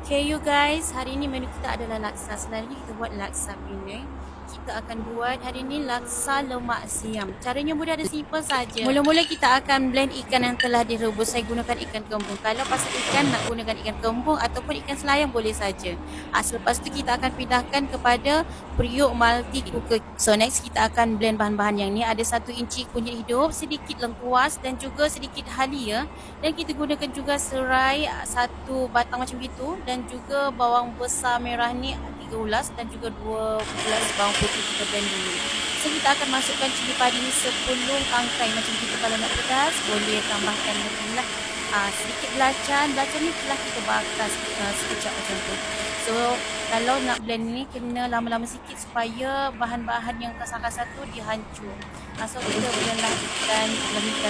Okay you guys, hari ni menu kita adalah laksa. Selalunya kita buat laksa Penang. Kita akan buat hari ni laksa lemak siam. Caranya mudah dan simple saja. Mula-mula kita akan blend ikan yang telah direbus. Saya gunakan ikan kembung. Kalau pasal ikan nak gunakan ikan kembung ataupun ikan selayang boleh saja. Selepas tu kita akan pindahkan kepada periuk multi cooker. So next kita akan blend bahan-bahan yang ni. Ada 1 inci kunyit hidup, sedikit lengkuas dan juga sedikit halia. Dan kita gunakan juga serai 1 batang macam gitu dan juga bawang besar merah ni 3 ulas dan juga 2 ulas bawang putih kita blend dulu. So kita akan masukkan cili padi ni 10 tangkai macam gitu. Kalau nak pedas boleh tambahkan lebih lah. Sedikit belacan ni telah kita bakar sekejap macam tu. So kalau nak blend ni kena lama-lama sikit supaya bahan-bahan yang kasar-kasar tu dihancur. So kita blend lah ikan.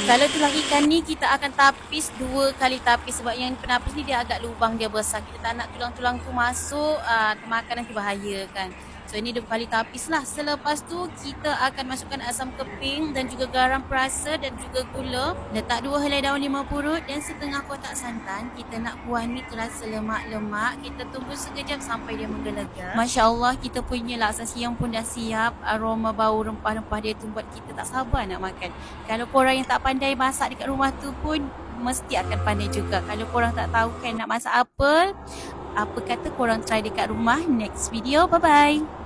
Kalau tulang ikan ni kita akan tapis 2 kali tapis sebab yang penapis ni dia agak lubang dia besar. Kita tak nak tulang-tulang tu masuk termakan nanti bahaya kan. So ini 2 kali tapis lah. Selepas tu kita akan masukkan asam keping dan juga garam perasa dan juga gula. Letak 2 helai daun limau purut dan setengah kotak santan. Kita nak kuah ni terasa lemak-lemak. Kita tunggu sekejap sampai dia menggelegak. Masya Allah, kita punya laksa siam pun dah siap. Aroma bau rempah-rempah dia tu buat kita tak sabar nak makan. Kalau korang yang tak pandai masak dekat rumah tu pun mesti akan pandai juga. Kalau korang tak tahu kan nak masak apa kata korang try dekat rumah. Next video, bye-bye.